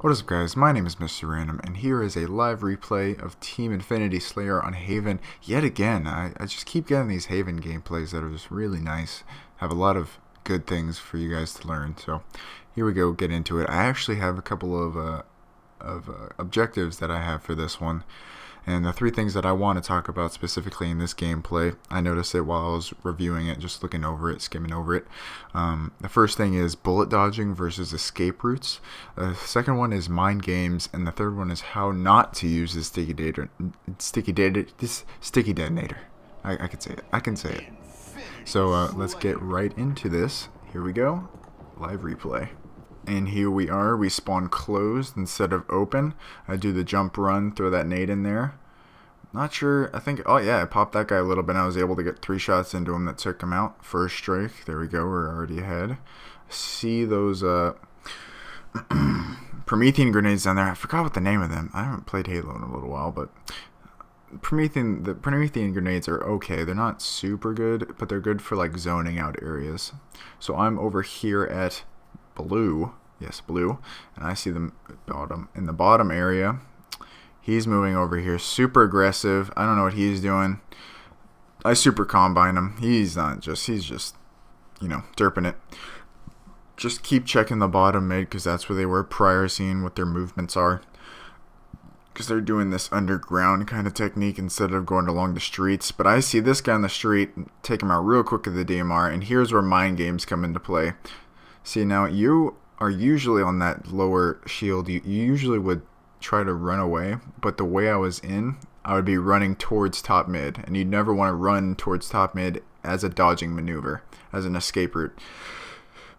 What is up, guys? My name is Mr. Random, and here is a live replay of Team Infinity Slayer on Haven yet again. I just keep getting these Haven gameplays that are just really nice, have a lot of good things for you guys to learn. So here we go, get into it. I actually have a couple of objectives that I have for this one. And the three things that I want to talk about specifically in this gameplay, I noticed it while I was reviewing it, just looking over it, skimming over it. The first thing is bullet dodging versus escape routes. The second one is mind games, and the third one is how not to use the sticky detonator. I can say it. I can say it. So let's get right into this. Here we go. Live replay. And here we are, we spawn closed instead of open. I do the jump run, throw that nade in there. Not sure, I think, oh yeah, I popped that guy a little bit. I was able to get 3 shots into him that took him out. First strike, there we go, we're already ahead. See those Promethean grenades down there. I forgot what the name of them. I haven't played Halo in a little while, but the Promethean grenades are okay. They're not super good, but they're good for like zoning out areas. So I'm over here at blue, yes, blue, and I see them in the bottom area. He's moving over here, super aggressive. I don't know what he's doing. I super combine him. He's just, you know, derping it. Just keep checking the bottom mid, because that's where they were prior, seeing what their movements are, because they're doing this underground kind of technique instead of going along the streets. But I see this guy on the street, take him out real quick with the DMR, and here's where mind games come into play. See, now you are usually on that lower shield. You usually would try to run away, but the way I was in, I would be running towards top mid, and you'd never want to run towards top mid as a dodging maneuver, as an escape route.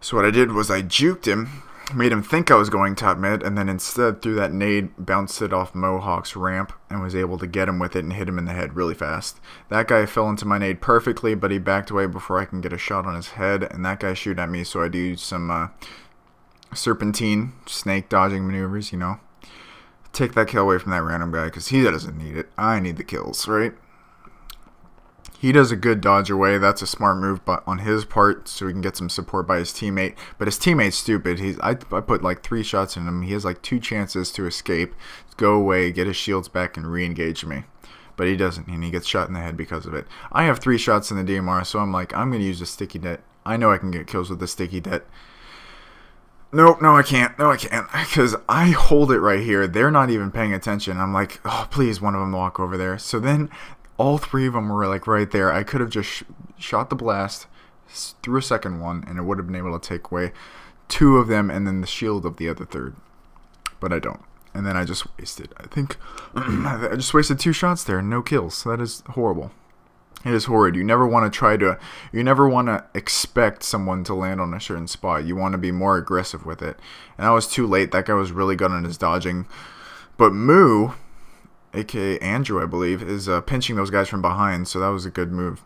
So what I did was I juked him, made him think I was going top mid, and then instead threw that nade, bounced it off Mohawk's ramp, and was able to get him with it and hit him in the head really fast. That guy fell into my nade perfectly, but he backed away before I can get a shot on his head, and that guy shoot at me, so I do some serpentine, snake dodging maneuvers, you know. Take that kill away from that random guy, because he doesn't need it. I need the kills, right? He does a good dodge away. That's a smart move on his part, so he can get some support by his teammate. But his teammate's stupid. I put like 3 shots in him. He has like 2 chances to escape, go away, get his shields back, and re-engage me. But he doesn't, and he gets shot in the head because of it. I have 3 shots in the DMR, so I'm like, I'm going to use the sticky det. I know I can get kills with the sticky det. Nope, no I can't. No I can't. Because I hold it right here. They're not even paying attention. I'm like, oh, please, one of them walk over there. So then all 3 of them were like right there. I could have just shot the blast, threw a second one, and it would have been able to take away 2 of them and then the shield of the other third. But I don't. And then I just wasted, I think, I just wasted 2 shots there and no kills. So that is horrible. It is horrid. You never want to expect someone to land on a certain spot. You want to be more aggressive with it. And I was too late. That guy was really good on his dodging. But Moo, aka Andrew, I believe, is pinching those guys from behind. So that was a good move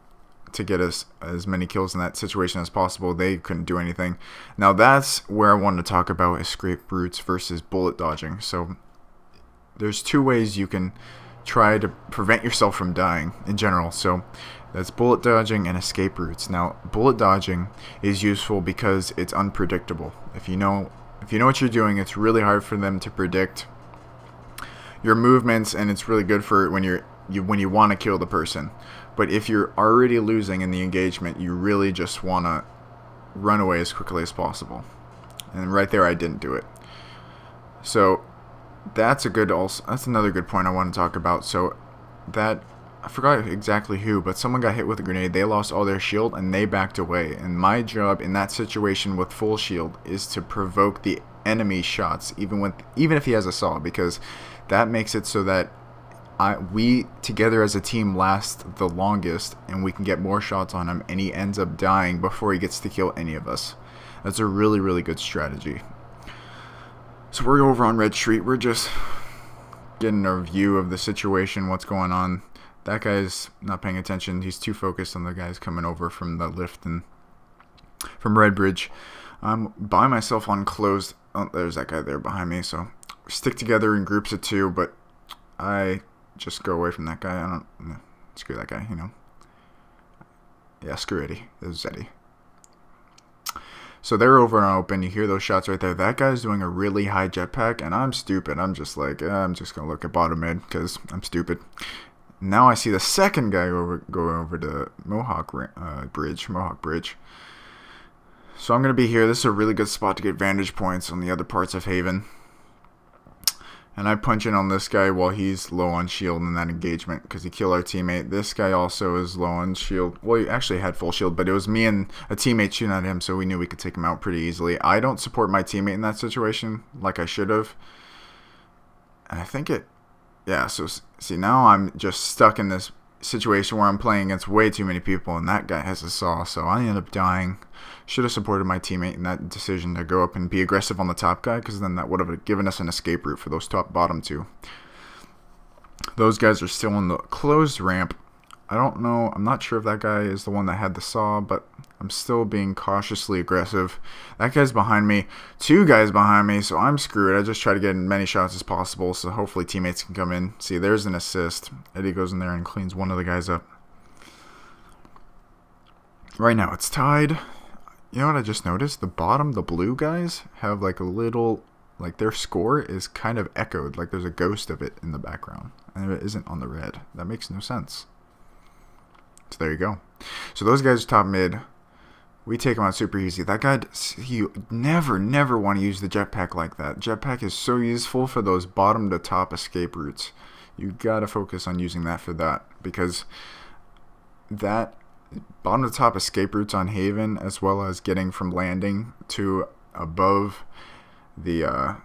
to get us as many kills in that situation as possible. They couldn't do anything. Now that's where I wanted to talk about escape routes versus bullet dodging. So there's 2 ways you can try to prevent yourself from dying in general. So that's bullet dodging and escape routes. Now bullet dodging is useful because it's unpredictable. If you know what you're doing, it's really hard for them to predict your movements, and it's really good for when you want to kill the person. But if you're already losing in the engagement, you really just want to run away as quickly as possible. And right there I didn't do it. So that's another good point I want to talk about. So that, I forgot exactly who, but someone got hit with a grenade. They lost all their shield and they backed away. And my job in that situation with full shield is to provoke the enemy shots, even if he has a saw, because that makes it so that we together as a team last the longest, and we can get more shots on him, and he ends up dying before he gets to kill any of us. That's a really, really good strategy. So we're over on Red Street. We're just getting a view of the situation, what's going on. That guy's not paying attention. He's too focused on the guys coming over from the lift and from Red Bridge. I'm by myself on closed. Oh, there's that guy there behind me. So we stick together in groups of 2, but I just go away from that guy. I don't screw that guy, you know. Yeah, screw Eddie. This is Eddie. So they're over and open. You hear those shots right there. That guy's doing a really high jetpack, and I'm stupid. I'm just like, I'm just going to look at bottom mid because I'm stupid. Now I see the second guy go over to Mohawk Bridge. So I'm going to be here. This is a really good spot to get vantage points on the other parts of Haven. And I punch in on this guy while he's low on shield in that engagement because he killed our teammate. This guy also is low on shield. Well, he actually had full shield, but it was me and a teammate shooting at him, so we knew we could take him out pretty easily. I don't support my teammate in that situation like I should have. And I think it... Yeah, so see, now I'm just stuck in this situation where I'm playing against way too many people, and that guy has a saw, so I end up dying. Should have supported my teammate in that decision to go up and be aggressive on the top guy, because then that would have given us an escape route for those bottom two. Those guys are still in the closed ramp. I don't know. I'm not sure if that guy is the one that had the saw, but I'm still being cautiously aggressive. That guy's behind me. Two guys behind me, so I'm screwed. I just try to get in many shots as possible, so hopefully teammates can come in. See, there's an assist. Eddie goes in there and cleans one of the guys up. Right now, it's tied. You know what I just noticed? The bottom, the blue guys, have like a little... Like their score is kind of echoed. Like there's a ghost of it in the background. And it isn't on the red. That makes no sense. So there you go. So those guys are top mid. We take them out super easy. That guy, you never want to use the jetpack like that. Jetpack is so useful for those bottom to top escape routes. You gotta focus on using that for that, because that bottom to top escape routes on Haven, as well as getting from landing to above the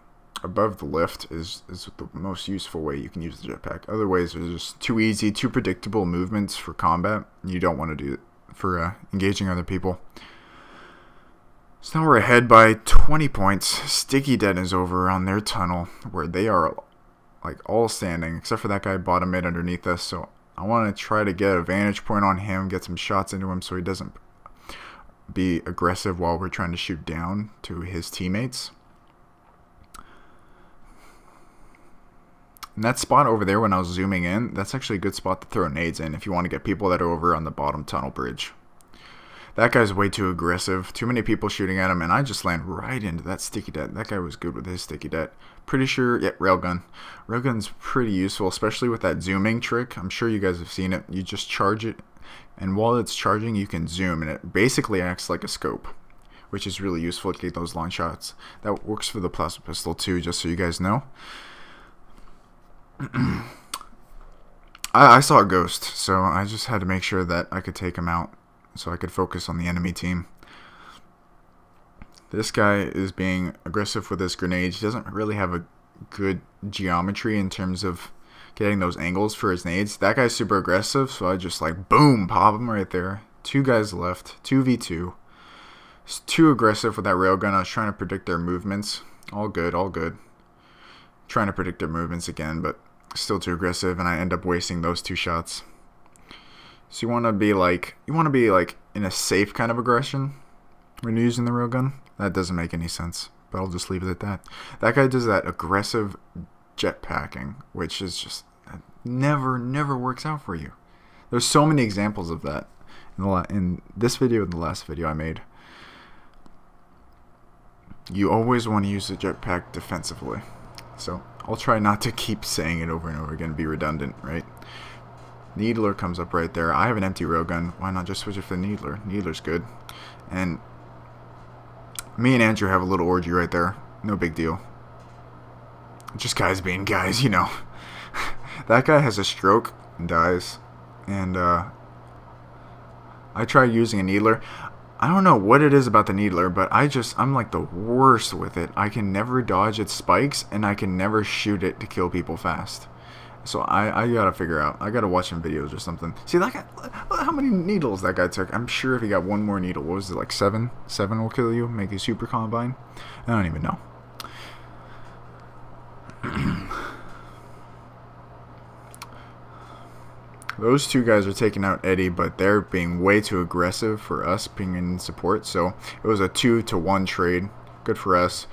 lift, is the most useful way you can use the jetpack. Other ways are just too easy, too predictable movements for combat. You don't want to do it for engaging other people. So now we're ahead by 20 points. Sticky Dead is over on their tunnel, where they are like all standing, except for that guy bottom mid underneath us. So I want to try to get a vantage point on him, get some shots into him so he doesn't be aggressive while we're trying to shoot down to his teammates. And that spot over there, when I was zooming in, that's actually a good spot to throw nades in if you want to get people that are over on the bottom tunnel bridge. That guy's way too aggressive. Too many people shooting at him, and I just land right into that Sticky Dead. That guy was good with his Sticky Dead. Pretty sure, yeah, Railgun. Railgun's pretty useful, especially with that zooming trick. I'm sure you guys have seen it. You just charge it, and while it's charging, you can zoom, and it basically acts like a scope, which is really useful to get those long shots. That works for the plasma pistol too, just so you guys know. I saw a ghost, so I just had to make sure that I could take him out so I could focus on the enemy team. This guy is being aggressive with his grenades. He doesn't really have a good geometry in terms of getting those angles for his nades. That guy's super aggressive, so I just like boom, pop him right there. Two guys left, 2v2. It's too aggressive with that railgun. I was trying to predict their movements. All good, all good. Trying to predict their movements again, but still too aggressive, and I end up wasting those two shots. So you want to be like in a safe kind of aggression when you're using the railgun. That doesn't make any sense, but I'll just leave it at that. That guy does that aggressive jetpacking, which is just never works out for you. There's so many examples of that in this video and the last video I made. You always want to use the jetpack defensively. So I'll try not to keep saying it over and over again, be redundant, right? Needler comes up right there. I have an empty railgun. Why not just switch it for the Needler? Needler's good. And me and Andrew have a little orgy right there. No big deal. Just guys being guys, you know. That guy has a stroke and dies. And I tried using a Needler. I don't know what it is about the Needler, but I'm like the worst with it. I can never dodge its spikes, and I can never shoot it to kill people fast. So I gotta figure out. I gotta watch some videos or something. See, that guy, how many needles that guy took. I'm sure if he got one more needle, what was it, like 7? 7 will kill you, make you super combine? I don't even know. Those two guys are taking out Eddie, but they're being way too aggressive for us being in support. So it was a 2-to-1 trade. Good for us.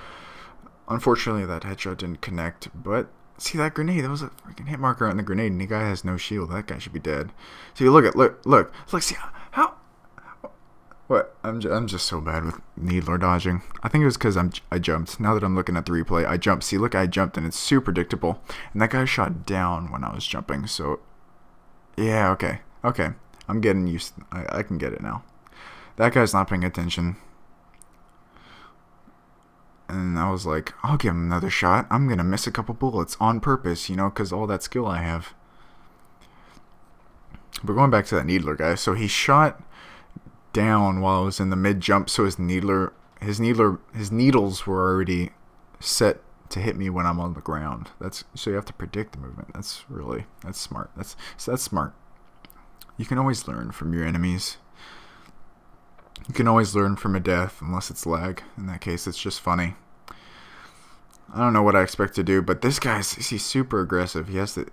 Unfortunately, that headshot didn't connect. But see that grenade? That was a freaking hit marker on the grenade, and the guy has no shield. That guy should be dead. See, look. See how What? I'm just so bad with needler dodging. I think it was because I jumped. Now that I'm looking at the replay, I jumped. See, look, I jumped, and it's super predictable. And that guy shot down when I was jumping. So, yeah, okay. I'm getting used. I can get it now. That guy's not paying attention. And I was like, I'll give him another shot. I'm going to miss a couple bullets on purpose, you know, because all that skill I have. But going back to that needler guy. So he shot down while I was in the mid jump. So his needles were already set to hit me when I'm on the ground. So you have to predict the movement. That's smart. That's smart. You can always learn from your enemies. You can always learn from a death, unless it's lag. In that case, it's just funny. I don't know what I expect to do, but this guy's he's super aggressive. He has to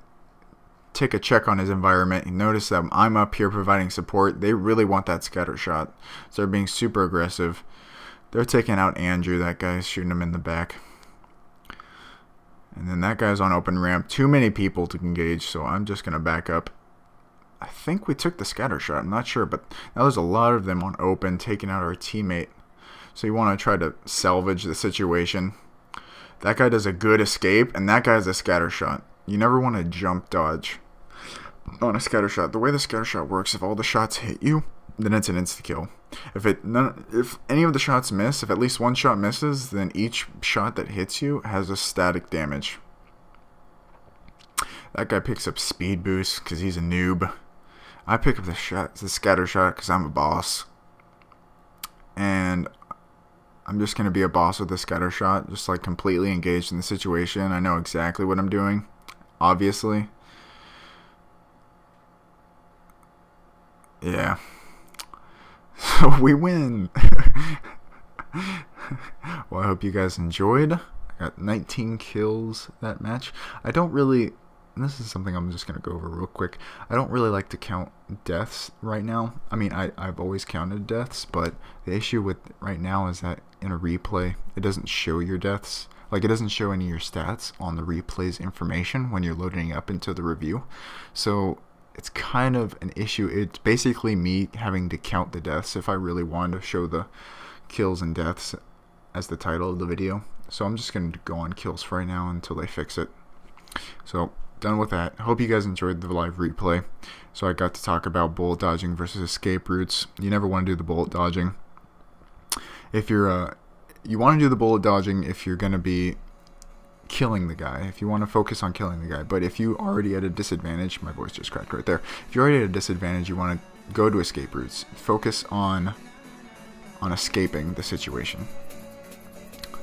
take a check on his environment. You notice that I'm up here providing support. They really want that scatter shot, so they're being super aggressive. They're taking out Andrew. That guy's shooting him in the back. And then that guy's on open ramp. Too many people to engage, so I'm just going to back up. I think we took the scatter shot. I'm not sure, but now there's a lot of them on open taking out our teammate. So you want to try to salvage the situation. That guy does a good escape, and that guy has a scatter shot. You never want to jump dodge on a scatter shot. The way the scatter shot works, if all the shots hit you, then it's an insta-kill. If any of the shots miss, if at least one shot misses, then each shot that hits you has a static damage. That guy picks up speed boost because he's a noob. I pick up the scatter shot because I'm a boss. And I'm just going to be a boss with the scatter shot, just like completely engaged in the situation. I know exactly what I'm doing, obviously. Yeah. So we win. Well, I hope you guys enjoyed. I got 19 kills that match. I don't really... And this is something I'm just going to go over real quick. I don't really like to count deaths right now. I mean, I've always counted deaths, but the issue with right now is that in a replay, it doesn't show your deaths. Like, it doesn't show any of your stats on the replay's information when you're loading up into the review. So it's kind of an issue. It's basically me having to count the deaths if I really wanted to show the kills and deaths as the title of the video. So I'm just going to go on kills for right now until they fix it. So... done with that. Hope you guys enjoyed the live replay. So I got to talk about bullet dodging versus escape routes. You never want to do the bullet dodging. If you're you want to do the bullet dodging if you're going to be killing the guy. If you want to focus on killing the guy. But if you already at a disadvantage, my voice just cracked right there. If you're already at a disadvantage, you want to go to escape routes. Focus on escaping the situation.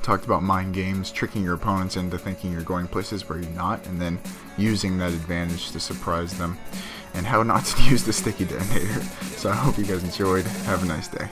Talked about mind games, tricking your opponents into thinking you're going places where you're not, and then using that advantage to surprise them, and how not to use the sticky detonator. So I hope you guys enjoyed. Have a nice day.